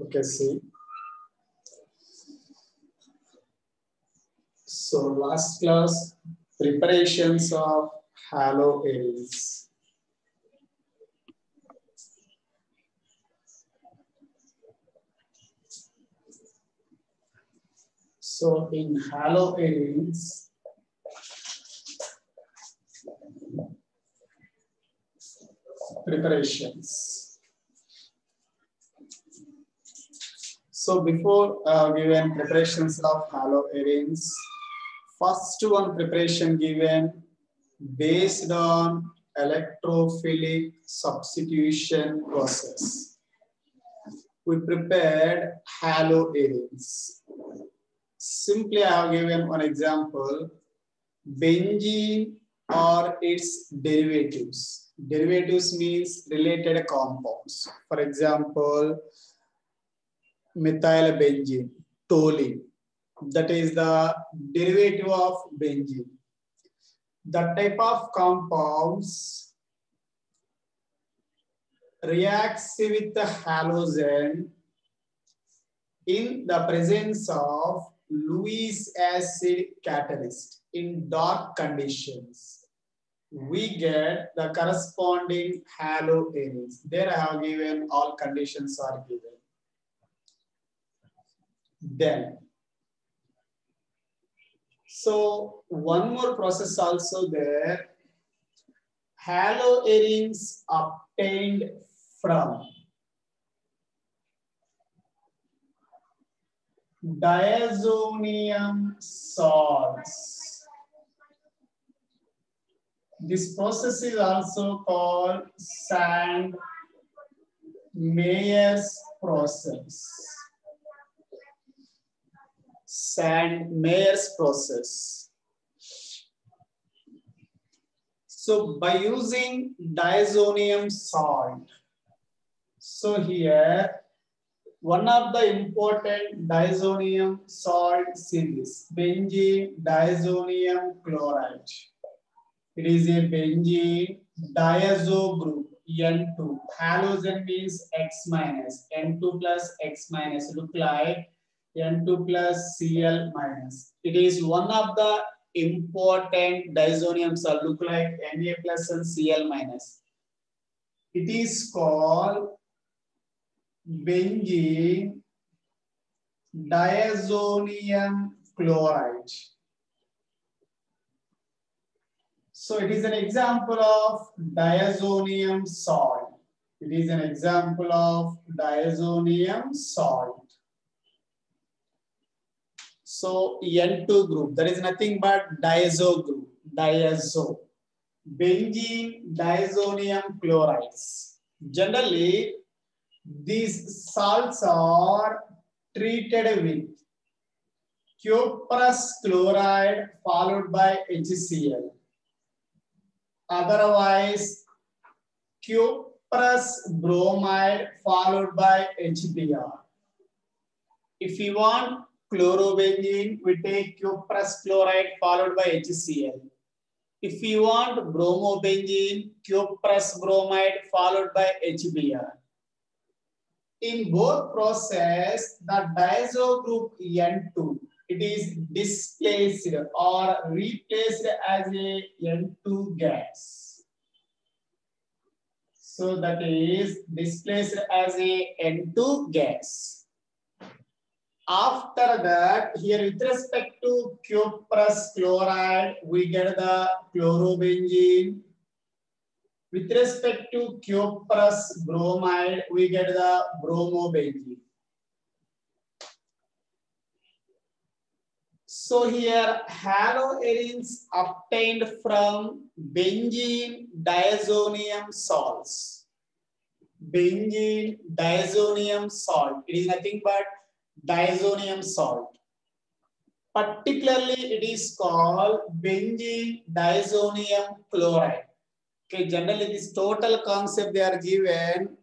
Okay, see. So last class, preparations of haloarenes. So in haloarenes, preparations. So before given preparations of haloarenes, first one preparation given based on electrophilic substitution process. We prepared haloarenes. Simply, I have given one example: benzene or its derivatives. Derivatives means related compounds. For example, methylbenzene, toluene. That is the derivative of benzene. That type of compounds reacts with the halogen in the presence of Lewis acid catalyst in dark conditions. We get the corresponding haloarenes. There I have given all conditions are given. Then, so one more process also there. Haloarenes obtained from diazonium salts. This process is also called Sand-Meyers process. Sand-Meyers process. So by using diazonium salt, so here one of the important diazonium salt series, benzene diazonium chloride. It is a benzene diazo group, N2. Halogen means X minus, N2 plus X minus, look like N2 plus Cl minus. It is one of the important diazonium salt, look like Na plus and Cl minus. It is called benzene diazonium chloride. So it is an example of diazonium salt. It is an example of diazonium salt. So N2 group, there is nothing but diazo group, diazo. Benzene diazonium chlorides. Generally, these salts are treated with cuprous chloride followed by HCl. Otherwise, cuprous bromide followed by HBr. If you want chlorobenzene, we take cuprous chloride followed by HCl. If you want bromobenzene, cuprous bromide followed by HBr. In both process, the diazo group N2, it is displaced or replaced as a N2 gas. So that is displaced as a N2 gas. After that, here with respect to cuprous chloride, we get the chlorobenzene. With respect to cuprous bromide, we get the bromobenzene. So here haloarenes obtained from benzene diazonium salts. Benzene diazonium salt. It is nothing but diazonium salt. Particularly, it is called benzene diazonium chloride. Okay, generally this total concept they are given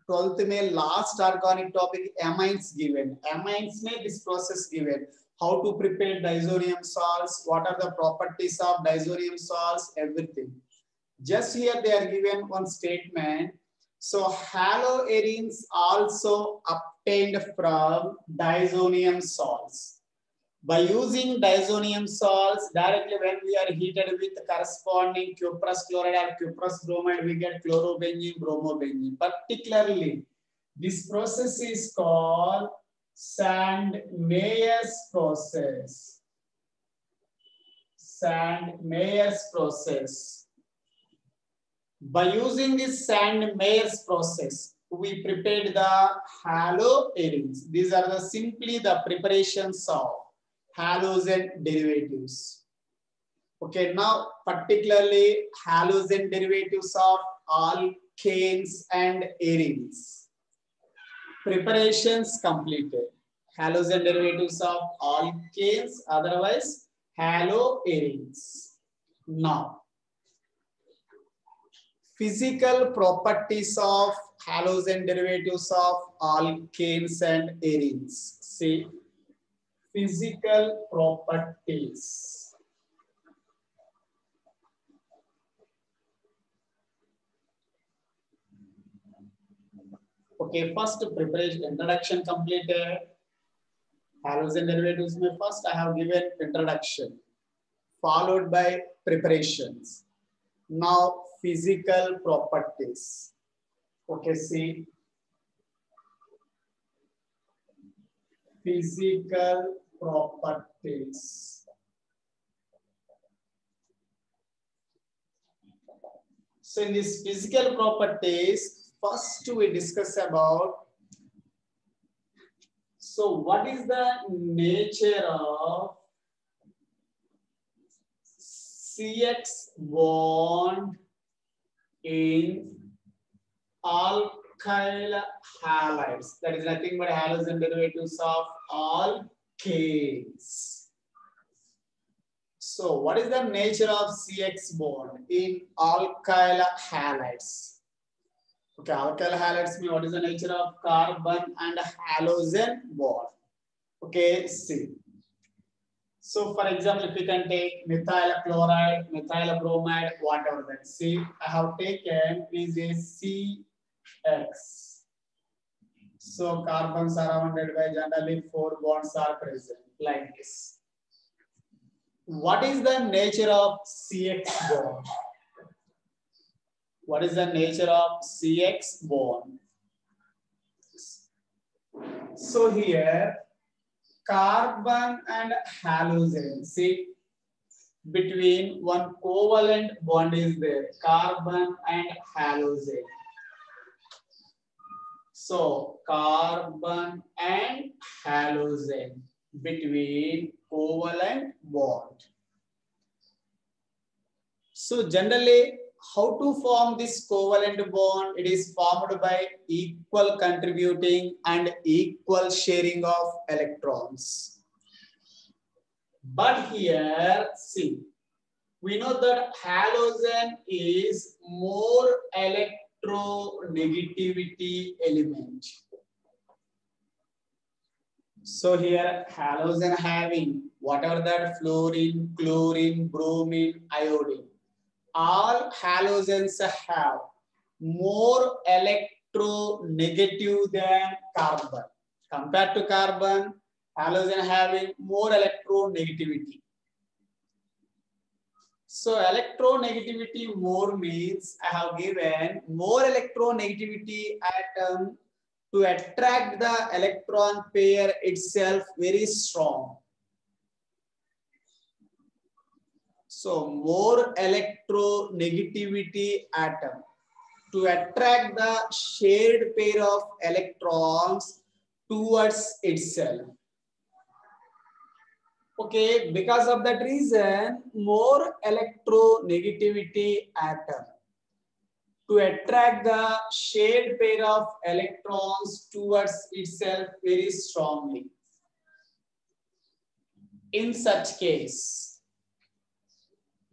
12th में last organic topic amines given. Amines में this process given. How to prepare diazonium salts, what are the properties of diazonium salts, everything. Just here they are given one statement. So haloarenes also obtained from diazonium salts. By using diazonium salts directly when we are heated with corresponding cuprous chloride or cuprous bromide, we get chlorobenzene, bromobenzene. Particularly, this process is called Sand-Meyers process. Sand-Meyers process. By using this Sand-Meyers process, we prepared the haloarenes. These are the simply the preparations of halogen derivatives. Okay, now particularly halogen derivatives of alkanes and arenes. Preparations completed. Halogen derivatives of alkanes, otherwise haloarenes. Now, physical properties of halogen derivatives of alkanes and arenes. See, physical properties. Okay, first preparation, introduction completed. Halogen derivatives mein first I have given introduction, followed by preparations. Now physical properties. Okay, see. Physical properties. So in these physical properties, first we discuss about, so what is the nature of CX bond in alkyl halides? That is nothing but halogen derivatives of alkanes. So what is the nature of CX bond in alkyl halides? Okay, alkyl halides mean what is the nature of carbon and halogen bond? Okay, see. So for example, if you can take methyl chloride, methyl bromide, whatever that. See, I have taken is a CX. So carbons are surrounded by generally 4 bonds are present like this. What is the nature of CX bond? What is the nature of CX bond? So here, carbon and halogen, see, between one covalent bond is there, carbon and halogen. So carbon and halogen between covalent bond. So generally, how to form this covalent bond? It is formed by equal contributing and equal sharing of electrons. But here, see, we know that halogen is more electronegativity element. So here halogen having whatever that fluorine, chlorine, bromine, iodine. All halogens have more electronegative than carbon. Compared to carbon, halogen having more electronegativity. So electronegativity more means I have given more electronegativity atom to attract the electron pair itself very strong. So more electronegativity atom to attract the shared pair of electrons towards itself. Okay, because of that reason, more electronegativity atom to attract the shared pair of electrons towards itself very strongly. In such case,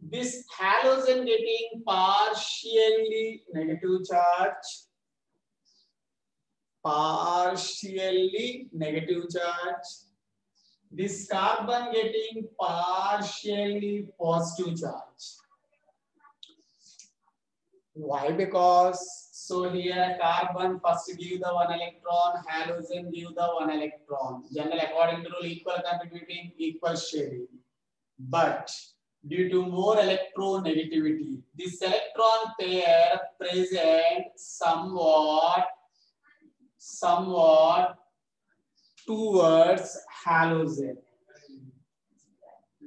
this halogen getting partially negative charge, this carbon getting partially positive charge. Why? Because So here carbon first give the 1 electron, halogen give the 1 electron. General according to rule equal contributing, equal sharing. But due to more electronegativity, this electron pair present somewhat towards halogen.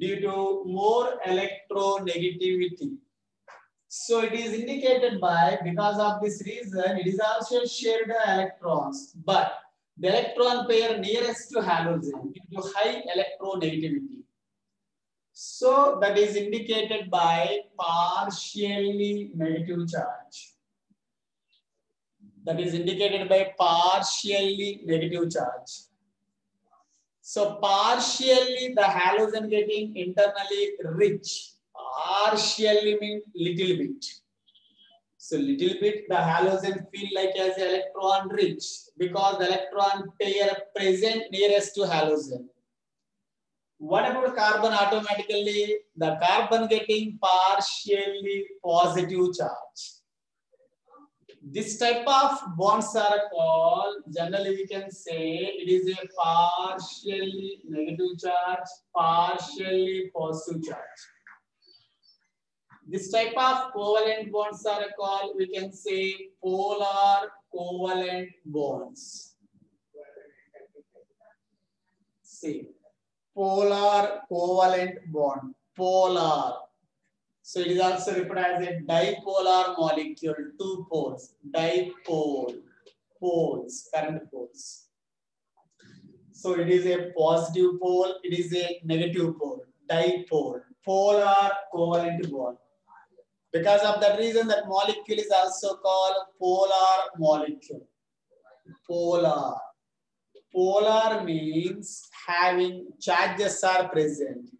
Due to more electronegativity. So it is indicated by, because of this reason, it is also shared electrons, but the electron pair nearest to halogen due to high electronegativity. So that is indicated by partially negative charge. That is indicated by partially negative charge. So partially the halogen getting internally rich. Partially means little bit. So little bit the halogen feel like as electron rich because the electron pair present nearest to halogen. What about carbon? Automatically the carbon getting partially positive charge. This type of bonds are called, generally we can say it is a partially negative charge, partially positive charge. This type of covalent bonds are called, we can say, polar covalent bonds. See, polar covalent bond, polar. So it is also referred as a dipolar molecule, two poles, dipole, poles, current poles. So it is a positive pole, it is a negative pole, dipole, polar covalent bond. Because of that reason, that molecule is also called polar molecule. Polar. Polar means having charges are present.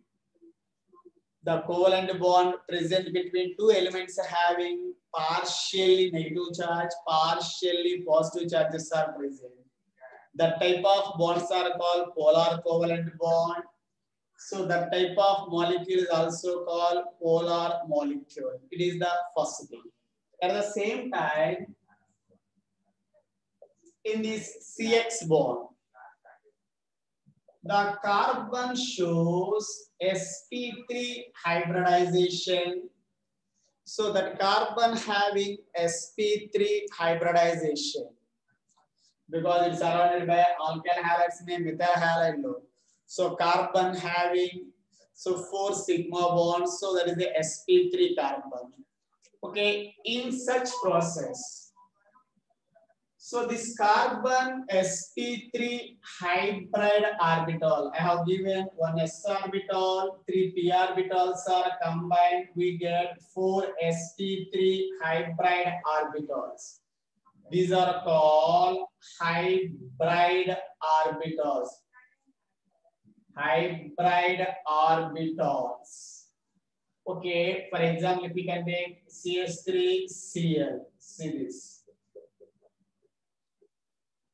The covalent bond present between two elements having partially negative charge, partially positive charges are present. That type of bonds are called polar covalent bond. So that type of molecule is also called polar molecule. It is the first thing. At the same time, in this CX bond, the carbon shows sp3 hybridization. So that carbon having sp3 hybridization because it's surrounded by alkyl halides name methyl halide load. So carbon having 4 sigma bonds, so that is the sp3 carbon. Okay, in such process, so this carbon sp3 hybrid orbital, I have given 1 s orbital, 3 p orbitals are combined, we get 4 sp3 hybrid orbitals. These are called hybrid orbitals. Hybrid orbitals. Okay, for example, if we can take CH3Cl, see this.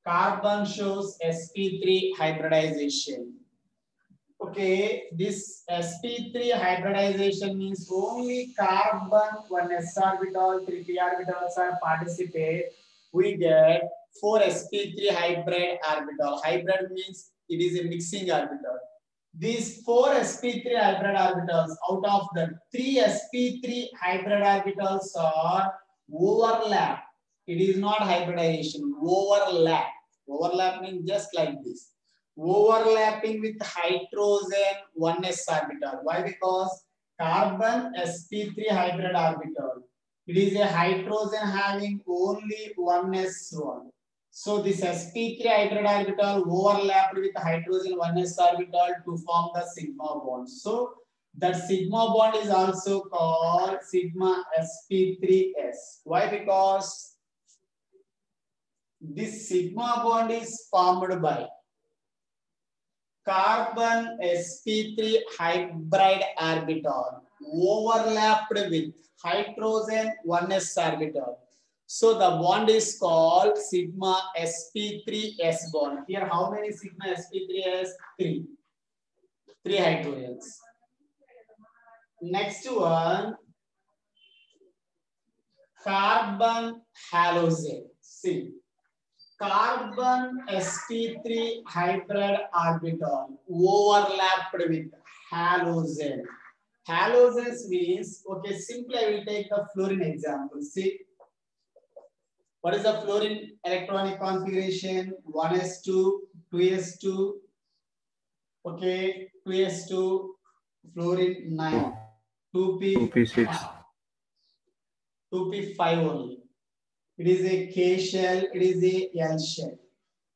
Carbon shows sp3 hybridization. Okay, this sp3 hybridization means only carbon 1 s orbital, 3 p orbitals are participate. We get 4 sp3 hybrid orbital. Hybrid means it is a mixing orbital. These 4 sp3 hybrid orbitals, out of the 3 sp3 hybrid orbitals are overlap. It is not hybridization, overlap. Overlap means just like this. Overlapping with hydrogen 1s orbital. Why? Because carbon sp3 hybrid orbital. It is a hydrogen having only 1s1. So this sp3 hybrid orbital overlapped with hydrogen 1s orbital to form the sigma bond. So that sigma bond is also called sigma sp3s. Why? Because this sigma bond is formed by carbon sp3 hybrid orbital overlapped with hydrogen 1s orbital. So the bond is called sigma sp3s bond. Here how many sigma sp3s? 3. 3 hydrogens. Next one, carbon halogen. See, carbon sp3 hybrid orbital overlapped with halogen. Halogens means, okay, simply I will take the fluorine example. See, what is the fluorine electronic configuration? 1s2, 2s2, okay, 2s2, fluorine 9, 2p6, 2p5 only. It is a K shell, it is a L shell.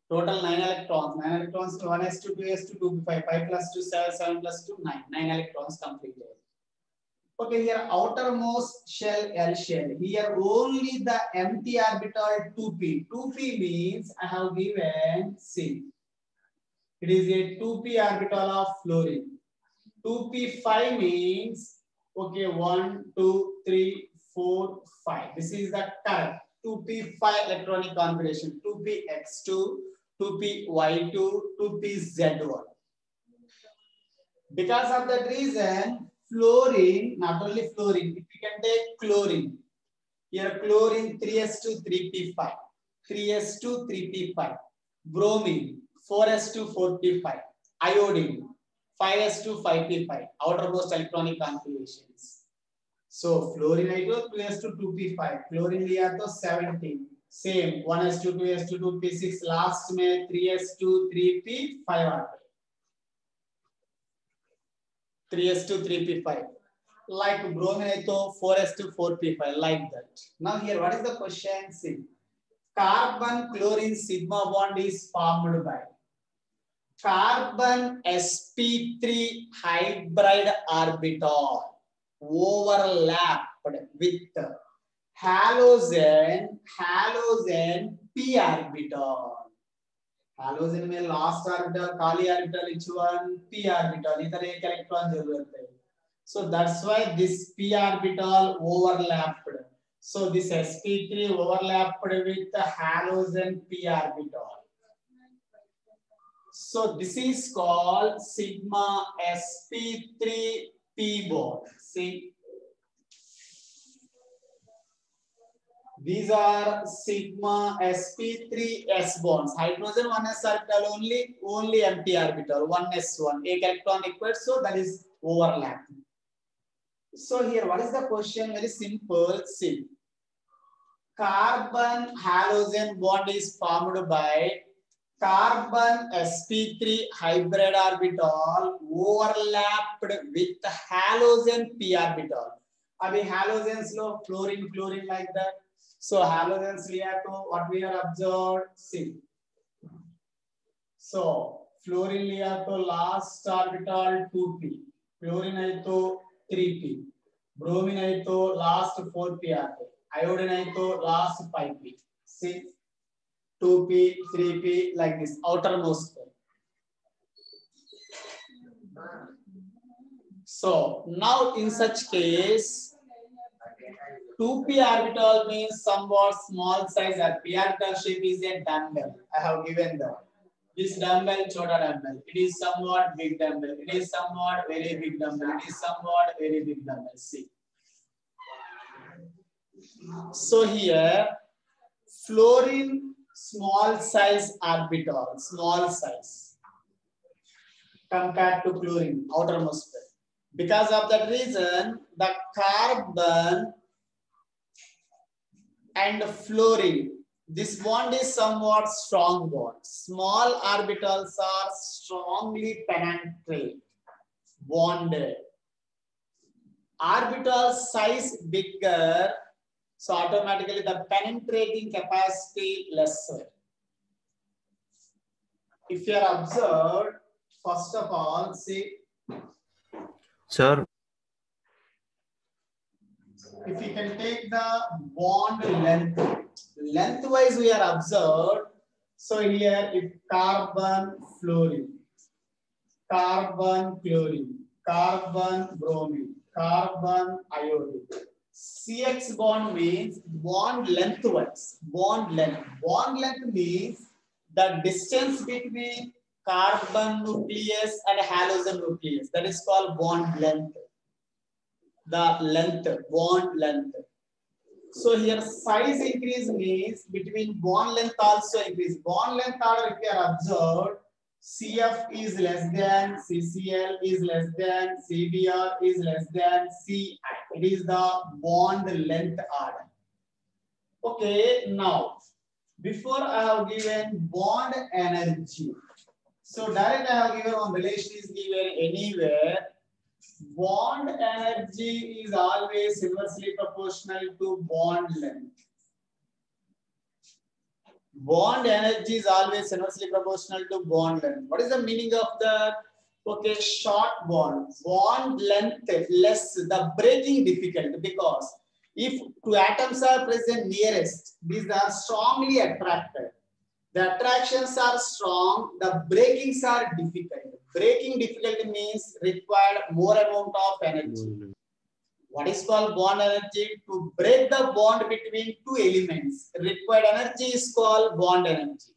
Total 9 electrons. 9 electrons, 1s2, 2s2, 2p5, 5 plus 2, 7, 7 plus 2, 9. 9 electrons completed. Okay, here outermost shell L shell. Here only the empty orbital 2p. 2p means I have given C. It is a 2p orbital of fluorine. 2p5 means, okay, 1, 2, 3, 4, 5. This is the correct 2p5 electronic configuration. 2px2, 2py2, 2pz1. Because of that reason, fluorine, not only fluorine, if you can take chlorine. Here chlorine 3s2, 3p5. 3s2, 3p5. Bromine 4s2, 4p5. Iodine 5s2, 5p5. Outermost electronic configurations. So fluorine I2 2s2, 2p5. Chlorine लिया तो 17. Same 1s2, 2s2, 2p6. Last में 3s2, 3p5 आता है. 3s2, 3p5. Like bromine to 4s2, 4p5. Like that. Now here, what is the question? See, carbon chlorine sigma bond is formed by carbon sp3 hybrid orbital overlapped with halogen p orbital. Halogen में last orbital खाली orbital H1 p orbital इधर एक electron जरूरत है. So that's why this p orbital overlapped. So this sp3 overlapped with the halogen p orbital. So this is called sigma sp3 p bond. See, these are sigma sp3 s bonds. Hydrogen 1s orbital only empty orbital 1s1. एक electron required, so that is overlap. So here, what is the question? Very simple. See, carbon halogen bond is formed by carbon sp3 hybrid orbital overlapped with halogen p orbital. अभी halogens low fluorine like that. So halogens लिया तो what we are observed? See. So fluorine लिया तो last orbital 2p. Fluorine है तो 3p. Bromine है तो last 4p आते. Iodine है तो last 5p. See, 2p, 3p like this outermost. So now in such case, 2p orbital means somewhat small size. Or p orbital shape is a dumbbell. I have given the. This dumbbell, chota dumbbell. It is somewhat big dumbbell. It is somewhat very big dumbbell. It is somewhat very big dumbbell. See. So here, fluorine small size orbital, small size compared to chlorine, outermost pair. Because of that reason, the carbon and fluorine, this bond is somewhat strong bond. Small orbitals are strongly penetrate, bonded. Orbital size bigger, so automatically the penetrating capacity lesser. If you are observed, first of all, see. Sir. If you can take the bond length, lengthwise we are observed. So here, if carbon fluorine, carbon chlorine, carbon bromine, carbon iodine. CX bond means bond lengthwise. Bond length. Bond length means the distance between carbon nucleus and halogen nucleus. That is called bond length. The length, bond length. So here size increase means between bond length also increase. Bond length order if you are observed, CF is less than, CCl is less than, CBr is less than, CI. It is the bond length order. Okay, now before I have given bond energy. So direct I have given one relation is given anywhere. Bond energy is always inversely proportional to bond length. Bond energy is always inversely proportional to bond length. What is the meaning of that? Okay, short bond. Bond length less, the breaking difficult, because if two atoms are present nearest, these are strongly attracted. The attractions are strong, the breakings are difficult. Breaking difficulty means required more amount of energy. What is called bond energy? To break the bond between two elements, required energy is called bond energy.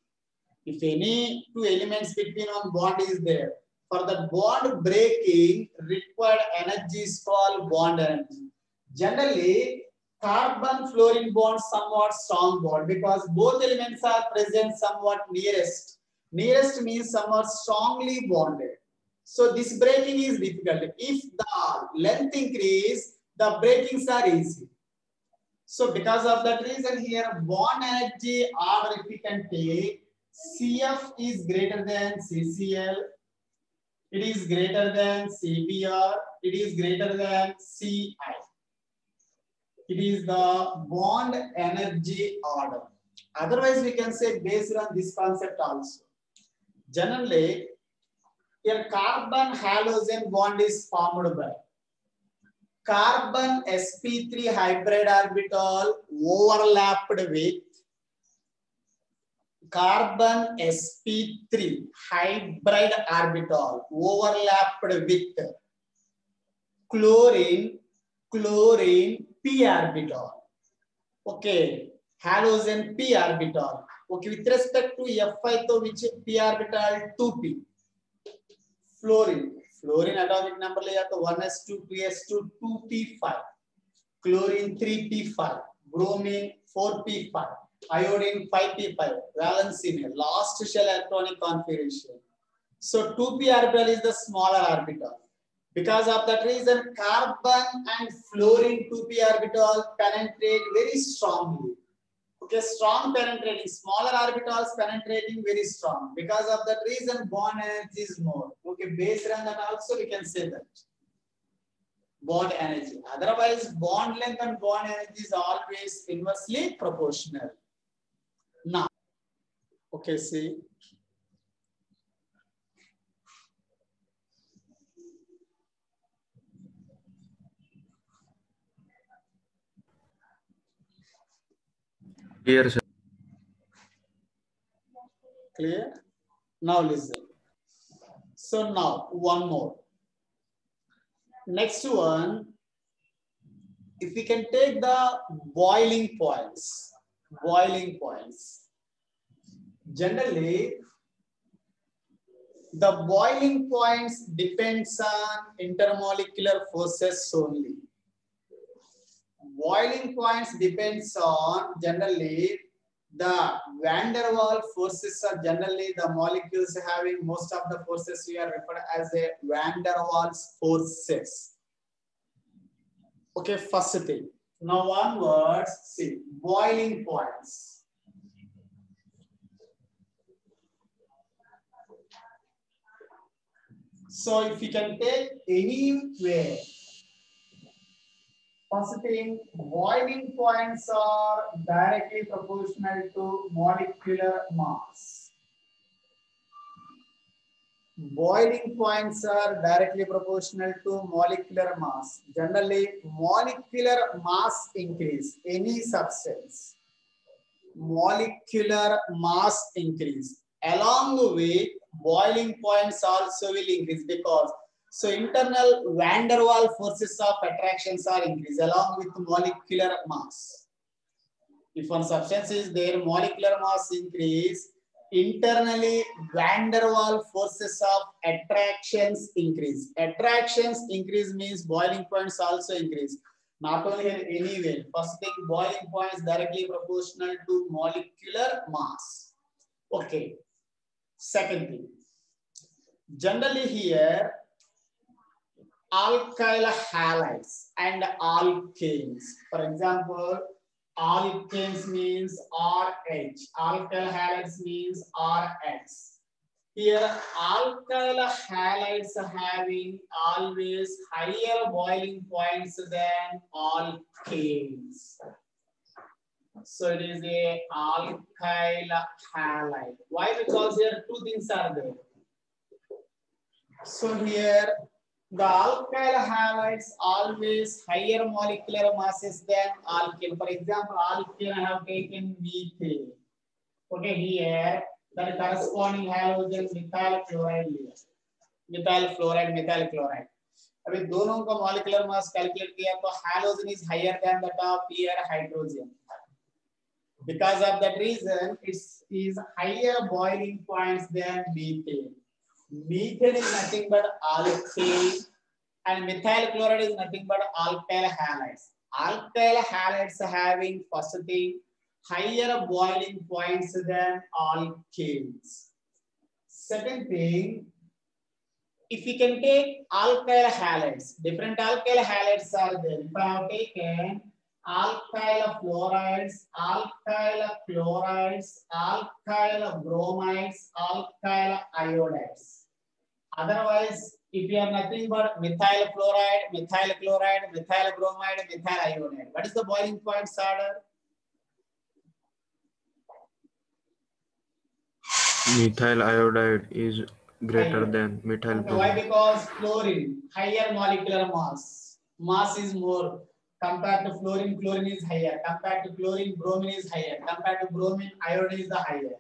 If any two elements between one bond is there, for the bond breaking, required energy is called bond energy. Generally, carbon-fluorine bond somewhat strong bond because both elements are present somewhat nearest. Nearest means somewhat strongly bonded. So this breaking is difficult. If the length increase, the breakings are easy. So because of that reason here, bond energy order if we can take, CF is greater than CCl, it is greater than CBr, it is greater than CI. It is the bond energy order. Otherwise, we can say based on this concept also. Generally, a carbon halogen bond is formed by carbon sp3 hybrid orbital overlapped with carbon sp3 hybrid orbital overlapped with chlorine p orbital. Okay, halogen p orbital. Okay, with respect to Fi, to which p orbital 2p. Fluorine atomic number लिया तो 1s2 2s2 2p5, chlorine 3p5, bromine 4p5, iodine 5p5, valency में last shell electronic configuration. So 2p orbital is the smaller orbital. Because of that reason, carbon and fluorine 2p orbital penetrate very strongly. Okay, strong penetrating, smaller orbitals penetrating very strong. Because of that reason, bond energy is more. Okay, based on that also we can say that. Bond energy. Otherwise, bond length and bond energy is always inversely proportional. Now, okay, see. Clear, sir. Clear? Now listen. So now one more. Next one, if we can take the boiling points. Boiling points. Generally, the boiling points depends on intermolecular forces only. Boiling points depends on generally the van der Waals forces are generally the molecules having most of the forces we are referred as a van der Waals forces. Okay, first thing. Now onwards, see boiling points. So if you can take anywhere, first thing, boiling points are directly proportional to molecular mass. Boiling points are directly proportional to molecular mass. Generally, molecular mass increase, any substance, molecular mass increase. Along with boiling points also will increase because so internal van der Waals forces of attractions are increased along with molecular mass. If one substance is there, molecular mass increase, internally van der Waals forces of attractions increase. Attractions increase means boiling points also increase. Not only here, anywhere. First thing, boiling point is directly proportional to molecular mass. Okay. Second thing, generally here, alkyl halides and alkanes. For example, alkanes means RH. Alkyl halides means RH. Here, alkyl halides having always higher boiling points than alkanes. So it is a alkyl halide. Why? Because here two things are there. So here, the alkyl halides always higher molecular masses than alkane. For example, alkane I have taken methane. Okay, here the corresponding halogen methyl chloride लिया. Methyl fluoride, methyl chloride. अभी दोनों का molecular mass calculate किया तो halogen is higher than that of here hydrogen. Because of that reason, it is higher boiling points than methane. Methane is nothing but alkane, and methyl chloride is nothing but alkyl halides. Alkyl halides having first thing higher boiling points than alkanes. Second thing, if we can take alkyl halides, different alkyl halides are there. If I have taken alkyl fluorides, alkyl chlorides, alkyl bromides, alkyl iodides. Otherwise, if you are nothing but methyl fluoride, methyl chloride, methyl bromide, methyl iodide, what is the boiling point order? Methyl iodide is greater Higher. than methyl Okay, why? bromide. Because chlorine, higher molecular mass. Mass is more. Compared to fluorine, chlorine is higher. Compared to chlorine, bromine is higher. Compared to bromine, iodine is the higher.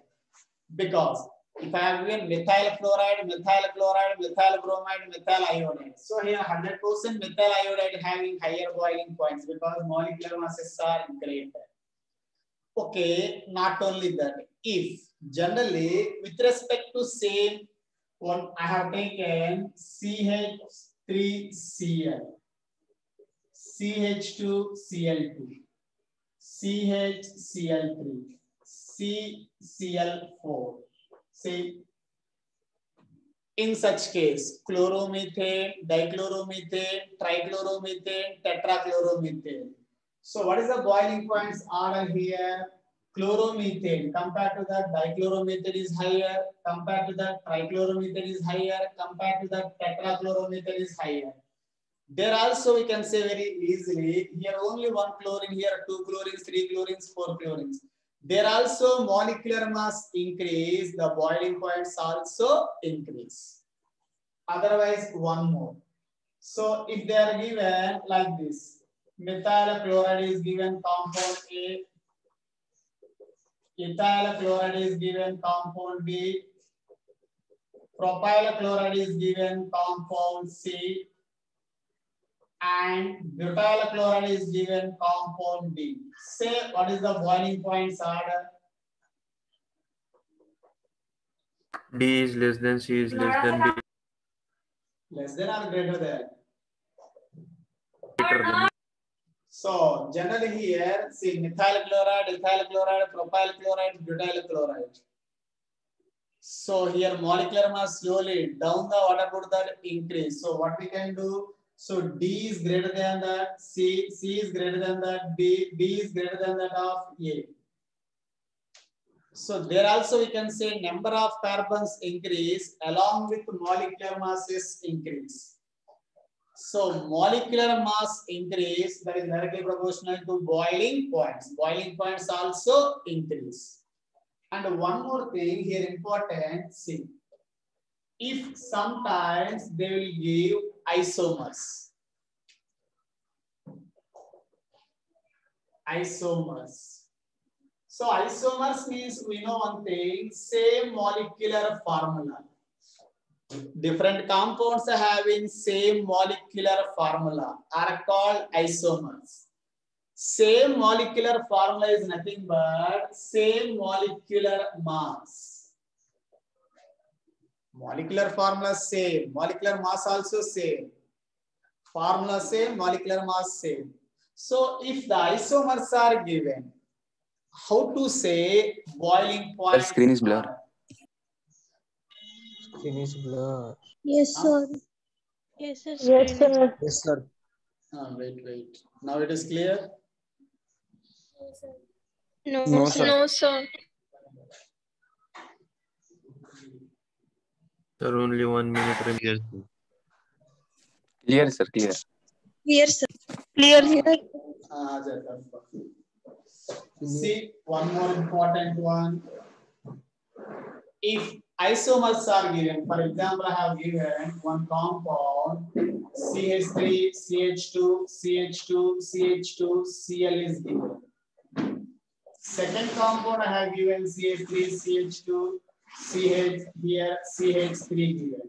Because if I have given methyl fluoride, methyl chloride, methyl bromide, methyl iodide. So here 100% methyl iodide having higher boiling points because molecular masses are greater. Okay, not only that, if generally with respect to same one, I have taken CH3Cl, CH2Cl2, CHCl3, CCl4. See, in such case, chloromethane, dichloromethane, trichloromethane, tetrachloromethane. So what is the boiling points order here? Chloromethane compared to that dichloromethane is higher, compared to that trichloromethane is higher, compared to that tetrachloromethane is higher. There also we can say very easily, here only one chlorine, here two chlorines, three chlorines, four chlorines. There also molecular mass increase, the boiling points also increase. Otherwise, one more. So if they are given like this, methyl chloride is given compound A, ethyl chloride is given compound B, propyl chloride is given compound C, and butyl chloride is given compound D. Say what is the boiling points order? D is less than, C is less than, D Less than or greater than? greater than. So generally here, see methyl chloride, ethyl chloride, propyl chloride, butyl chloride. So here molecular mass slowly down the what about that increase. So what we can do? So D is greater than that, C is greater than that, B is greater than that of A. So there also we can say number of carbons increase along with molecular masses increase. So molecular mass increase that is directly proportional to boiling points. Boiling points also increase. And one more thing here important, see. If sometimes they will give isomers. Isomers. So isomers means we know one thing, same molecular formula. Different compounds having same molecular formula are called isomers. Same molecular formula is nothing but same molecular mass. Molecular formula same, molecular mass also same. Formula same, molecular mass same. So if the isomers are given, how to say boiling point? The screen is blurred. Screen is blurred. Yes, sir. Yes, sir. Yes, sir. Yes, sir. Wait. Now it is clear? No, No, sir. sir. No, sir. Sir, only 1 minute remains. Clear, sir. Clear. Clear, sir. Clear here. See, one more important one. If isomers are given, for example, I have given one compound CH3, CH2, CH2, CH2, Cl is given. Second compound I have given CH3, CH2, CH here, CH3 given.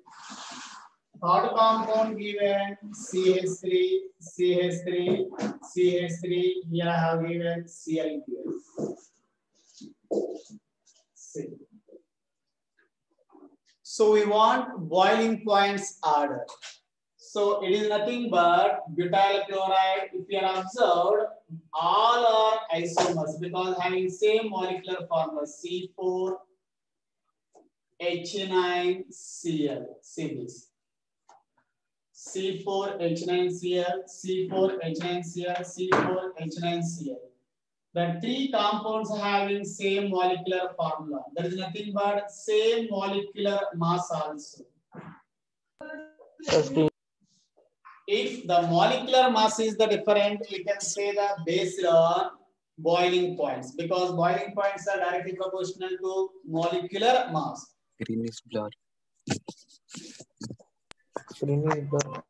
Third compound given CH3, CH3, CH3. Here I have given Cl given. See. So we want boiling points order. So it is nothing but butyl chloride. If you are observed, all are isomers because having same molecular formula C4 H9Cl. See this. C4H9Cl, C4H9Cl, C4H9Cl. The three compounds having same molecular formula. There is nothing but same molecular mass also. If the molecular mass is the different, we can say that based on boiling points because boiling points are directly proportional to molecular mass. Screen is blurred. Screen is blurred.